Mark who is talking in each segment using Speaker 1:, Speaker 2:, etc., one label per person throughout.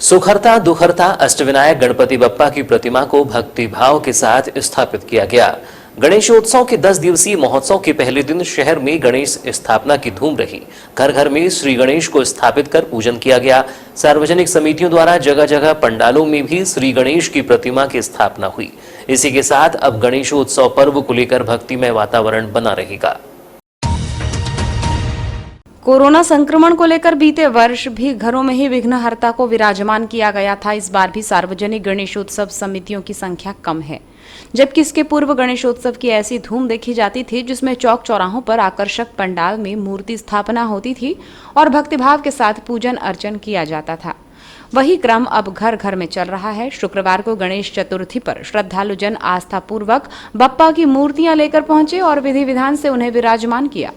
Speaker 1: सुखहर्ता दुखहर्ता अष्टविनायक गणपति बप्पा की प्रतिमा को भक्तिभाव के साथ स्थापित किया गया। गणेशोत्सव के 10 दिवसीय महोत्सव के पहले दिन शहर में गणेश स्थापना की धूम रही। घर घर में श्री गणेश को स्थापित कर पूजन किया गया। सार्वजनिक समितियों द्वारा जगह जगह पंडालों में भी श्री गणेश की प्रतिमा की स्थापना हुई। इसी के साथ अब गणेशोत्सव पर्व को लेकर भक्तिमय वातावरण बना रहेगा।
Speaker 2: कोरोना संक्रमण को लेकर बीते वर्ष भी घरों में ही विघ्नहर्ता को विराजमान किया गया था। इस बार भी सार्वजनिक गणेशोत्सव समितियों की संख्या कम है, जबकि इसके पूर्व गणेशोत्सव की ऐसी धूम देखी जाती थी जिसमें चौक चौराहों पर आकर्षक पंडाल में मूर्ति स्थापना होती थी और भक्तिभाव के साथ पूजन अर्चन किया जाता था। वही क्रम अब घर घर में चल रहा है। शुक्रवार को गणेश चतुर्थी पर श्रद्धालुजन आस्थापूर्वक बप्पा की मूर्तियां लेकर पहुंचे और विधि विधान से उन्हें विराजमान किया।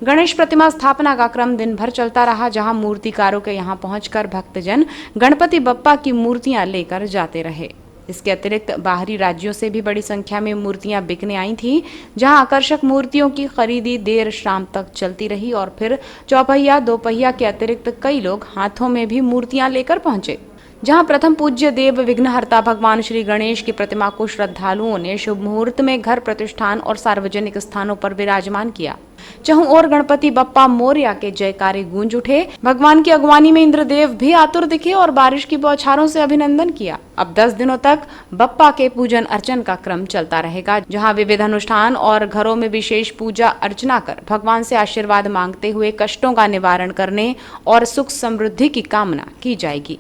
Speaker 2: गणेश प्रतिमा स्थापना का क्रम दिन भर चलता रहा, जहां मूर्तिकारों के यहां पहुंचकर भक्तजन गणपति बप्पा की मूर्तियां लेकर जाते रहे। इसके अतिरिक्त बाहरी राज्यों से भी बड़ी संख्या में मूर्तियां बिकने आई थीं, जहां आकर्षक मूर्तियों की खरीदी देर शाम तक चलती रही और फिर चौपहिया दोपहिया के अतिरिक्त कई लोग हाथों में भी मूर्तियां लेकर पहुंचे। जहां प्रथम पूज्य देव विघ्नहर्ता भगवान श्री गणेश की प्रतिमा को श्रद्धालुओं ने शुभ मुहूर्त में घर प्रतिष्ठान और सार्वजनिक स्थानों पर विराजमान किया। चहुं ओर गणपति बप्पा मोरया के जयकारे गूंज उठे। भगवान की अगवानी में इंद्रदेव भी आतुर दिखे और बारिश की बौछारों से अभिनंदन किया। अब 10 दिनों तक बप्पा के पूजन अर्चन का क्रम चलता रहेगा, जहां विविध अनुष्ठान और घरों में विशेष पूजा अर्चना कर भगवान से आशीर्वाद मांगते हुए कष्टों का निवारण करने और सुख समृद्धि की कामना की जाएगी।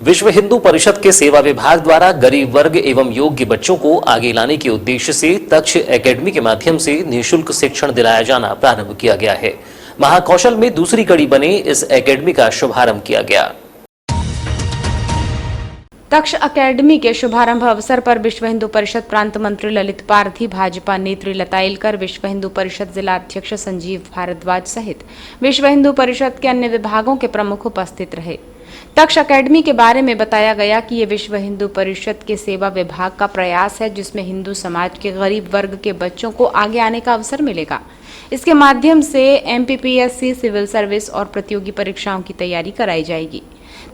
Speaker 1: विश्व हिंदू परिषद के सेवा विभाग द्वारा गरीब वर्ग एवं योग्य बच्चों को आगे लाने के उद्देश्य से तक्ष एकेडमी के माध्यम से निःशुल्क शिक्षण दिलाया जाना प्रारंभ किया गया है। महाकौशल में दूसरी कड़ी बने इस एकेडमी का शुभारंभ किया गया।
Speaker 2: तक्ष अकेडमी के शुभारंभ अवसर पर विश्व हिंदू परिषद प्रांत मंत्री ललित पारधी, भाजपा नेत्री लता एलकर, विश्व हिंदू परिषद जिला अध्यक्ष संजीव भारद्वाज सहित विश्व हिंदू परिषद के अन्य विभागों के प्रमुख उपस्थित रहे। तक्ष अकेडमी के बारे में बताया गया कि ये विश्व हिंदू परिषद के सेवा विभाग का प्रयास है, जिसमें हिंदू समाज के गरीब वर्ग के बच्चों को आगे आने का अवसर मिलेगा। इसके माध्यम से एमपीपीएससी, सिविल सर्विस और प्रतियोगी परीक्षाओं की तैयारी कराई जाएगी।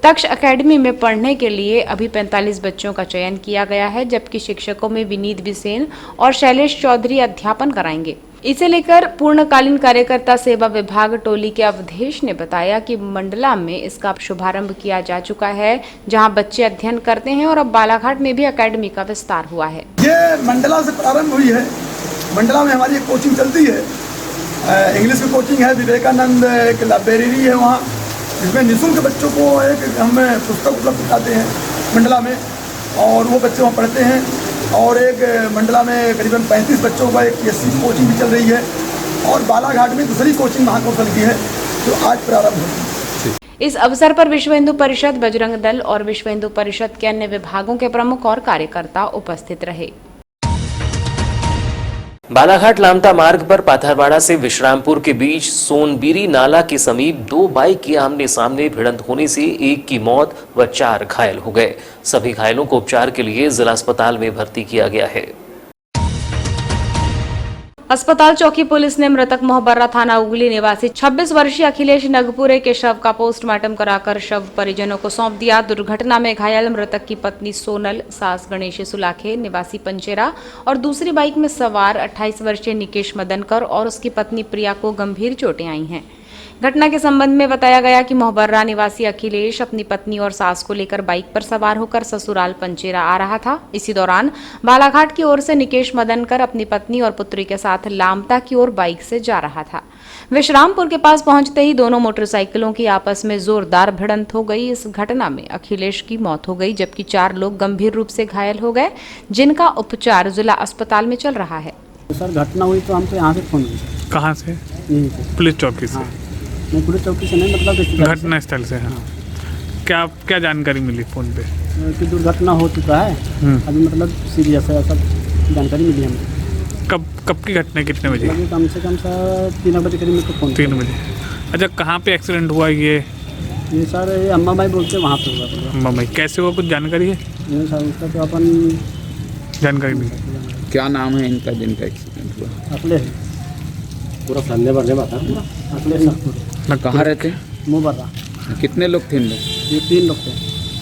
Speaker 2: तक्ष अकेडमी में पढ़ने के लिए अभी 45 बच्चों का चयन किया गया है, जबकि शिक्षकों में विनीत बिसेन और शैलेश चौधरी अध्यापन कराएंगे। इसे लेकर पूर्णकालीन कार्यकर्ता सेवा विभाग टोली के अवधेश ने बताया कि मंडला में इसका शुभारंभ किया जा चुका है, जहां बच्चे अध्ययन करते हैं और अब बालाघाट में भी अकेडमी का विस्तार हुआ है।
Speaker 3: ये मंडला से प्रारंभ हुई है। मंडला में हमारी एक कोचिंग चलती है, इंग्लिश की कोचिंग है, विवेकानंद एक लाइब्रेरी है वहाँ, जिसमें निःशुल्क बच्चों को एक हम पुस्तक उपलब्ध कराते हैं मंडला में, और वो बच्चे वहाँ पढ़ते हैं। और एक मंडला में करीबन 35 बच्चों का एक पीएससी कोचिंग भी चल रही है, और बालाघाट में दूसरी कोचिंग महाकौशल की है जो आज प्रारंभ हुई।
Speaker 2: इस अवसर पर विश्व हिंदू परिषद, बजरंग दल और विश्व हिंदू परिषद के अन्य विभागों के प्रमुख और कार्यकर्ता उपस्थित रहे।
Speaker 1: बालाघाट लामता मार्ग पर पाथरवाड़ा से विश्रामपुर के बीच सोनबीरी नाला के समीप 2 बाइक की आमने सामने भिड़ंत होने से एक की मौत व 4 घायल हो गए। सभी घायलों को उपचार के लिए जिला अस्पताल में भर्ती किया गया है।
Speaker 2: अस्पताल चौकी पुलिस ने मृतक मोहबर्रा थाना उगली निवासी 26 वर्षीय अखिलेश नगपुरे के शव का पोस्टमार्टम कराकर शव परिजनों को सौंप दिया। दुर्घटना में घायल मृतक की पत्नी सोनल, सास गणेश सुलाखे निवासी पंचेरा और दूसरी बाइक में सवार 28 वर्षीय निकेश मदनकर और उसकी पत्नी प्रिया को गंभीर चोटें आई हैं। घटना के संबंध में बताया गया कि मोहबर्रा निवासी अखिलेश अपनी पत्नी और सास को लेकर बाइक पर सवार होकर ससुराल पंचेरा आ रहा था। इसी दौरान बालाघाट की ओर से निकेश मदनकर अपनी पत्नी और पुत्री के साथ लामता की ओर बाइक से जा रहा था। विश्रामपुर के पास पहुंचते ही दोनों मोटरसाइकिलों की आपस में जोरदार भिड़ंत हो गई। इस घटना में अखिलेश की मौत हो गई, जबकि 4 लोग गंभीर रूप से घायल हो गए, जिनका उपचार जिला अस्पताल में चल रहा है।
Speaker 4: सर घटना हुई तो हमको यहाँ से फोन हुई।
Speaker 5: कहाँ से? पुलिस चौकी से?
Speaker 4: नहीं, पुलिस चौकी से नहीं, मतलब
Speaker 5: घटना स्थल से। हाँ। क्या जानकारी मिली फोन पे?
Speaker 4: कि दुर्घटना हो चुका है, अभी मतलब सीरियस है, सब जानकारी मिली हमें।
Speaker 5: कब की घटना, कितने बजे?
Speaker 4: कम से कम 3 बजे करीब मेरे को फोन।
Speaker 5: 3 बजे। अच्छा, कहाँ पे एक्सीडेंट हुआ ये?
Speaker 4: सर ये अम्मा भाई बोलते वहाँ पे हुआ।
Speaker 5: अम्मा भाई कैसे हुआ, कुछ जानकारी है?
Speaker 4: नहीं सर, उसका तो अपन
Speaker 5: जानकारी नहीं।
Speaker 6: क्या नाम है इनका जिनका एक्सीडेंट हुआ?
Speaker 4: अकले पूरा संडे बरने बात है, अकले सब
Speaker 6: कहाँ रहते?
Speaker 4: मुबर्रा।
Speaker 6: कितने लोग थे इन लोग?
Speaker 4: ये 3 लोग थे।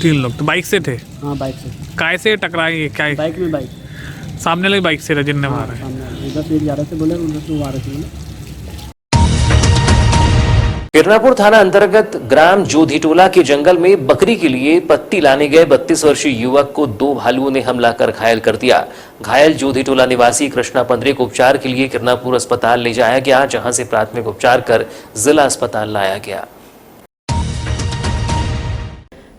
Speaker 5: 3 लोग तो बाइक से थे?
Speaker 4: हाँ, बाइक से।
Speaker 5: काय से टकराए क्या?
Speaker 4: बाइक में बाइक।
Speaker 5: सामने वाली बाइक से जिनने
Speaker 4: हाँ,
Speaker 5: मारा है?
Speaker 4: सामने इधर से जा रहे थे, बोले उधर से वो आ रहे थे बोले।
Speaker 1: किरनापुर थाना अंतर्गत ग्राम जोधीटोला के जंगल में बकरी के लिए पत्ती लाने गए 32 वर्षीय युवक को 2 भालुओं ने हमला कर घायल कर दिया। घायल जोधीटोला निवासी कृष्णा पंद्रे को उपचार के लिए किरनापुर अस्पताल ले जाया गया, जहां से प्राथमिक उपचार कर जिला अस्पताल लाया गया।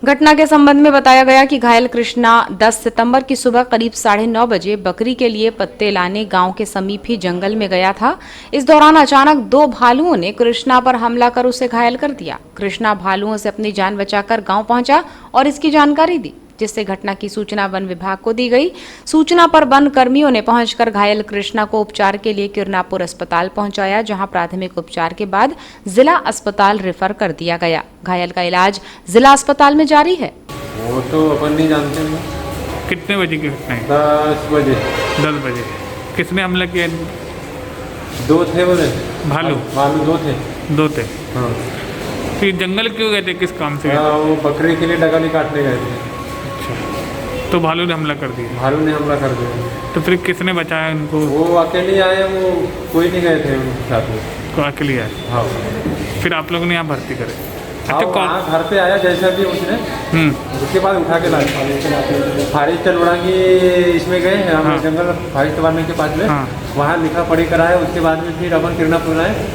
Speaker 2: घटना के संबंध में बताया गया कि घायल कृष्णा 10 सितंबर की सुबह करीब 9:30 बजे बकरी के लिए पत्ते लाने गांव के समीप ही जंगल में गया था। इस दौरान अचानक 2 भालुओं ने कृष्णा पर हमला कर उसे घायल कर दिया। कृष्णा भालुओं से अपनी जान बचाकर गांव पहुंचा और इसकी जानकारी दी, जिससे घटना की सूचना वन विभाग को दी गई। सूचना पर वन कर्मियों ने पहुंचकर घायल कृष्णा को उपचार के लिए किरनापुर अस्पताल पहुंचाया, जहां प्राथमिक उपचार के बाद जिला अस्पताल रेफर कर दिया गया। घायल का इलाज जिला अस्पताल में जारी है।
Speaker 7: वो तो अपन नहीं जानते हैं।
Speaker 5: कितने बजे की घटना है?
Speaker 7: 10 बजे।
Speaker 5: 10 बजे। किसने हमला किया?
Speaker 7: 2 थे बोले।
Speaker 5: भालू?
Speaker 7: भालू 2 थे।
Speaker 5: 2 थे।
Speaker 7: हाँ।
Speaker 5: फिर जंगल क्यों गए थे, किस काम से गए थे?
Speaker 7: वो बकरी के लिए डगाली काटने गए थे।
Speaker 5: तो भालू ने हमला कर दिया?
Speaker 7: भालू ने हमला कर दिया।
Speaker 5: तो फिर किसने बचाया उनको?
Speaker 7: वो अकेले आए, वो कोई नहीं गए थे उनके साथ में।
Speaker 5: तो अकेले आए?
Speaker 7: हाँ।
Speaker 5: फिर आप लोगों ने यहाँ भर्ती करे?
Speaker 7: हाँ, वहाँ घर पे आया जैसा भी उसने, उसके बाद उठा के लाए। फारिश चलवाएंगे इसमें गए हैं हम।
Speaker 5: हाँ।
Speaker 7: जंगल फारिश चलवाने के बाद में
Speaker 5: हाँ।
Speaker 7: वहाँ लिखा पढ़ी कराए। उसके बाद में फिर अपन किरनापुर आए,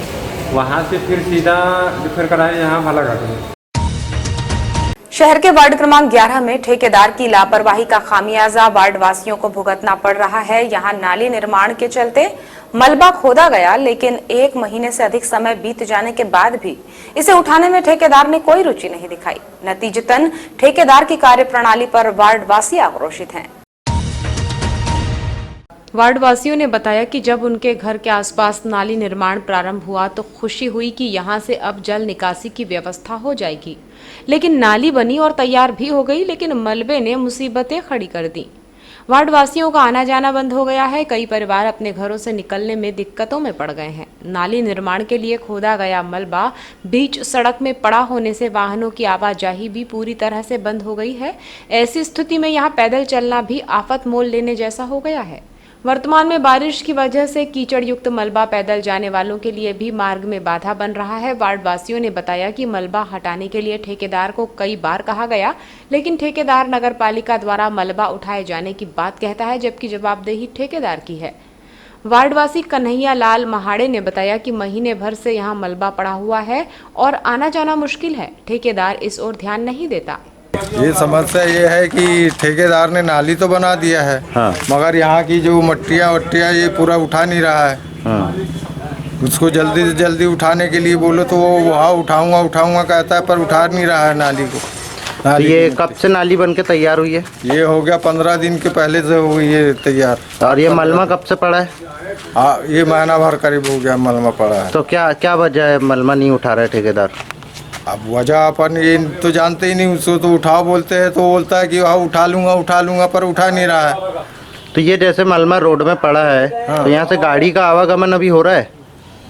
Speaker 7: वहाँ से फिर सीधा रेफर कराए यहाँ मालाघाट में।
Speaker 2: शहर के वार्ड क्रमांक 11 में ठेकेदार की लापरवाही का खामियाजा वार्ड वासियों को भुगतना पड़ रहा है। यहां नाली निर्माण के चलते मलबा खोदा गया, लेकिन 1 महीने से अधिक समय बीत जाने के बाद भी इसे उठाने में ठेकेदार ने कोई रुचि नहीं दिखाई। नतीजतन ठेकेदार की कार्यप्रणाली पर वार्डवासी आक्रोशित हैं। वार्डवासियों ने बताया कि जब उनके घर के आसपास नाली निर्माण प्रारंभ हुआ तो खुशी हुई कि यहां से अब जल निकासी की व्यवस्था हो जाएगी, लेकिन नाली बनी और तैयार भी हो गई, लेकिन मलबे ने मुसीबतें खड़ी कर दी। वार्डवासियों का आना जाना बंद हो गया है। कई परिवार अपने घरों से निकलने में दिक्कतों में पड़ गए हैं। नाली निर्माण के लिए खोदा गया मलबा बीच सड़क में पड़ा होने से वाहनों की आवाजाही भी पूरी तरह से बंद हो गई है। ऐसी स्थिति में यहाँ पैदल चलना भी आफत मोल लेने जैसा हो गया है। वर्तमान में बारिश की वजह से कीचड़ युक्त मलबा पैदल जाने वालों के लिए भी मार्ग में बाधा बन रहा है। वार्डवासियों ने बताया कि मलबा हटाने के लिए ठेकेदार को कई बार कहा गया, लेकिन ठेकेदार नगरपालिका द्वारा मलबा उठाए जाने की बात कहता है, जबकि जवाबदेही ठेकेदार की है। वार्डवासी कन्हैया लाल महाड़े ने बताया कि महीने भर से यहाँ मलबा पड़ा हुआ है और आना जाना मुश्किल है। ठेकेदार इस ओर ध्यान नहीं देता।
Speaker 8: ये समस्या ये है कि ठेकेदार ने नाली तो बना दिया है, हाँ। मगर यहाँ की जो मट्टियाँ वट्टियाँ ये पूरा उठा नहीं रहा है, हाँ। उसको जल्दी से जल्दी उठाने के लिए बोलो तो वो वहाँ उठाऊंगा कहता है, पर उठा नहीं रहा है नाली को।
Speaker 9: तो ये कब से नाली बनके तैयार हुई है?
Speaker 8: ये हो गया 15 दिन के पहले से हो गई है तैयार।
Speaker 9: और ये मलमा कब से पड़ा है?
Speaker 8: हाँ, ये महीना भर करीब हो गया मलमा पड़ा है।
Speaker 9: तो क्या वजह है मलमा नहीं उठा रहा है ठेकेदार?
Speaker 8: अब वजह अपन ये तो जानते ही नहीं, उसको तो उठाओ बोलते हैं तो बोलता है कि हाँ उठा लूँगा, पर उठा नहीं रहा है।
Speaker 9: तो ये जैसे मलमा रोड में पड़ा है, हाँ। तो यहाँ से गाड़ी का आवागमन अभी हो रहा है?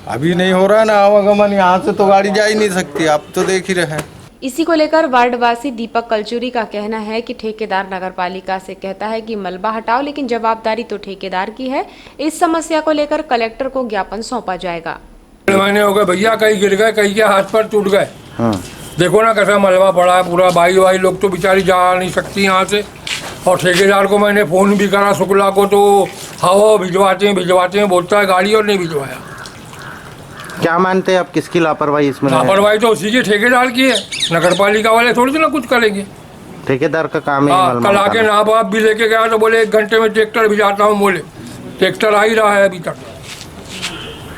Speaker 8: अभी नहीं हो रहा है ना आवागमन, यहाँ से तो गाड़ी जा ही नहीं सकती, आप तो देख ही रहे हैं।
Speaker 2: इसी को लेकर वार्डवासी दीपक कलचुरी का कहना है कि ठेकेदार नगरपालिका से कहता है कि मलबा हटाओ, लेकिन जवाबदारी तो ठेकेदार की है। इस समस्या को लेकर कलेक्टर को ज्ञापन सौंपा जाएगा।
Speaker 10: महीने हो गए भैया, कहीं गिर गए, कहीं के हाथ पर टूट गए,
Speaker 9: हाँ।
Speaker 10: देखो ना कैसा मलबा पड़ा है पूरा। भाई लोग तो बेचारी जा नहीं सकती यहाँ से। और ठेकेदार को मैंने फ़ोन भी करा शुक्ला को, तो हवा भिजवाते हैं बोलता है गाड़ी, और नहीं भिजवाया।
Speaker 9: क्या मानते हैं आप, किसकी लापरवाही इसमें?
Speaker 10: लापरवाही तो उसी की ठेकेदार की है, नगरपालिका वाले थोड़ी ना कुछ करेंगे।
Speaker 9: ठेकेदार का काम है।
Speaker 10: कल आके नाप आप भी लेके गया तो बोले 1 घंटे में ट्रैक्टर भिजाता हूँ, बोले ट्रैक्टर आ ही रहा है अभी तक।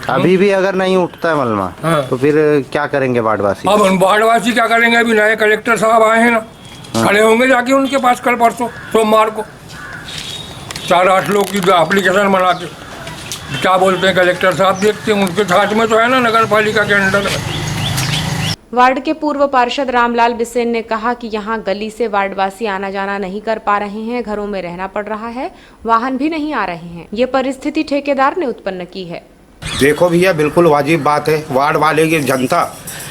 Speaker 9: अभी भी अगर नहीं उठता है मलमा, हाँ। तो फिर क्या करेंगे वार्डवासी?
Speaker 10: अब वार्डवासी क्या करेंगे? अभी नए कलेक्टर साहब आए हैं ना, हाँ। खड़े होंगे जाके उनके पास कल परसों सोमवार को 4-8 लोग की एप्लीकेशन बना के, क्या बोलते हैं कलेक्टर साहब, देखते हैं उनके हाथ में तो है ना, नगर पालिका के अंडर।
Speaker 2: वार्ड के पूर्व पार्षद रामलाल बिसेन ने कहा कि यहां गली से वार्डवासी आना जाना नहीं कर पा रहे हैं, घरों में रहना पड़ रहा है, वाहन भी नहीं आ रहे हैं। ये परिस्थिति ठेकेदार ने उत्पन्न की है।
Speaker 11: देखो भैया, बिल्कुल वाजिब बात है। वार्ड वाले की जनता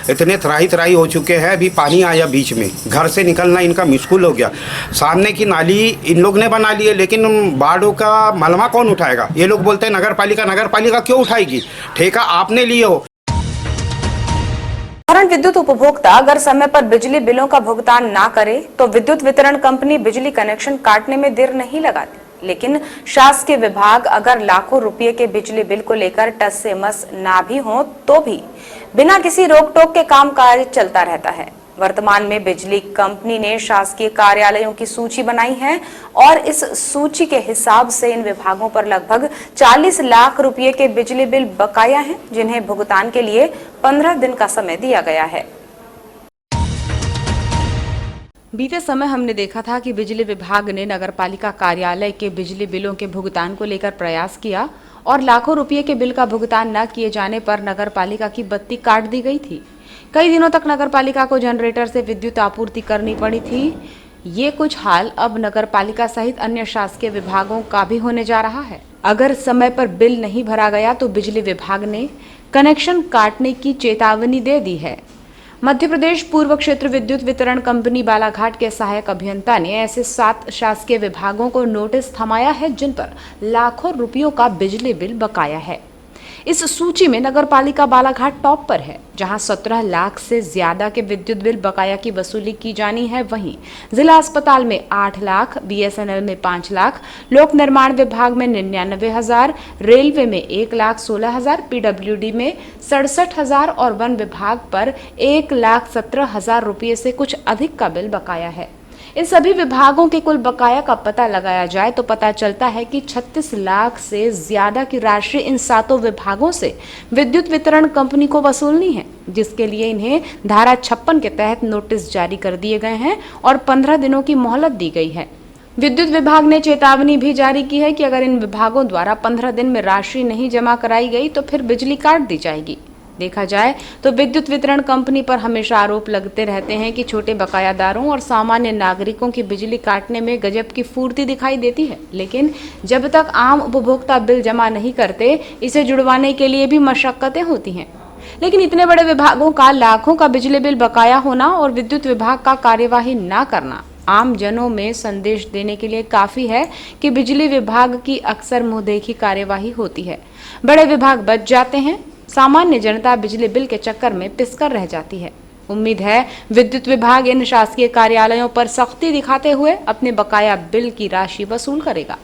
Speaker 11: इतने त्राही हो चुके हैं, अभी पानी आया बीच में, घर से निकलना इनका मुश्किल हो गया। सामने की नाली इन लोग ने बना ली है, लेकिन बाढ़ों का मलमा कौन उठाएगा? ये लोग बोलते हैं नगर पालिका क्यों उठाएगी? ठेका आपने लिए हो।
Speaker 2: साधारण विद्युत उपभोक्ता अगर समय पर बिजली बिलों का भुगतान ना करे तो विद्युत वितरण कंपनी बिजली कनेक्शन काटने में देर नहीं लगाती। लेकिन शासकीय विभाग अगर लाखों रुपए के बिजली बिल को लेकर टस से मस ना भी हो तो भी बिना किसी रोक टोक के कामकाज चलता रहता है। वर्तमान में बिजली कंपनी ने शासकीय कार्यालयों की सूची बनाई है और इस सूची के हिसाब से इन विभागों पर लगभग 40 लाख रुपए के बिजली बिल बकाया हैं, जिन्हें भुगतान के लिए 15 दिन का समय दिया गया है। बीते समय हमने देखा था कि बिजली विभाग ने नगरपालिका कार्यालय के बिजली बिलों के भुगतान को लेकर प्रयास किया और लाखों रुपए के बिल का भुगतान न किए जाने पर नगरपालिका की बत्ती काट दी गई थी। कई दिनों तक नगरपालिका को जनरेटर से विद्युत आपूर्ति करनी पड़ी थी। ये कुछ हाल अब नगरपालिका सहित अन्य शासकीय विभागों का भी होने जा रहा है। अगर समय पर बिल नहीं भरा गया तो बिजली विभाग ने कनेक्शन काटने की चेतावनी दे दी है। मध्य प्रदेश पूर्व क्षेत्र विद्युत वितरण कंपनी बालाघाट के सहायक अभियंता ने ऐसे 7 शासकीय विभागों को नोटिस थमाया है जिन पर लाखों रुपयों का बिजली बिल बकाया है। इस सूची में नगरपालिका बालाघाट टॉप पर है, जहां 17 लाख से ज्यादा के विद्युत बिल बकाया की वसूली की जानी है। वहीं जिला अस्पताल में 8 लाख, बीएसएनएल में 5 लाख, लोक निर्माण विभाग में 99,000, रेलवे में 1,16,000, पीडब्ल्यूडी में 67,000 और वन विभाग पर 1,17,000 रुपये से कुछ अधिक का बिल बकाया है। इन सभी विभागों के कुल बकाया का पता लगाया जाए तो पता चलता है कि 36 लाख से ज्यादा की राशि इन 7 विभागों से विद्युत वितरण कंपनी को वसूलनी है, जिसके लिए इन्हें धारा 56 के तहत नोटिस जारी कर दिए गए हैं और 15 दिनों की मोहलत दी गई है। विद्युत विभाग ने चेतावनी भी जारी की है कि अगर इन विभागों द्वारा 15 दिन में राशि नहीं जमा कराई गई तो फिर बिजली काट दी जाएगी। देखा जाए तो विद्युत वितरण कंपनी पर हमेशा आरोप लगते रहते हैं कि छोटे बकायादारों और सामान्य नागरिकों की बिजली काटने में गजब की फुर्ती दिखाई देती है, लेकिन जब तक आम उपभोक्ता बिल जमा नहीं करते, इसे जुड़वाने के लिए भी मशक्कतें होती हैं। लेकिन इतने बड़े विभागों का लाखों का बिजली बिल बकाया होना और विद्युत विभाग का कार्यवाही न करना आम जनों में संदेश देने के लिए काफी है कि बिजली विभाग की अक्सर मुंहदेखी कार्यवाही होती है। बड़े विभाग बच जाते हैं, सामान्य जनता बिजली बिल के चक्कर में पिसकर रह जाती है। उम्मीद है विद्युत विभाग इन शासकीय कार्यालयों पर सख्ती दिखाते हुए अपने बकाया बिल की राशि वसूल करेगा।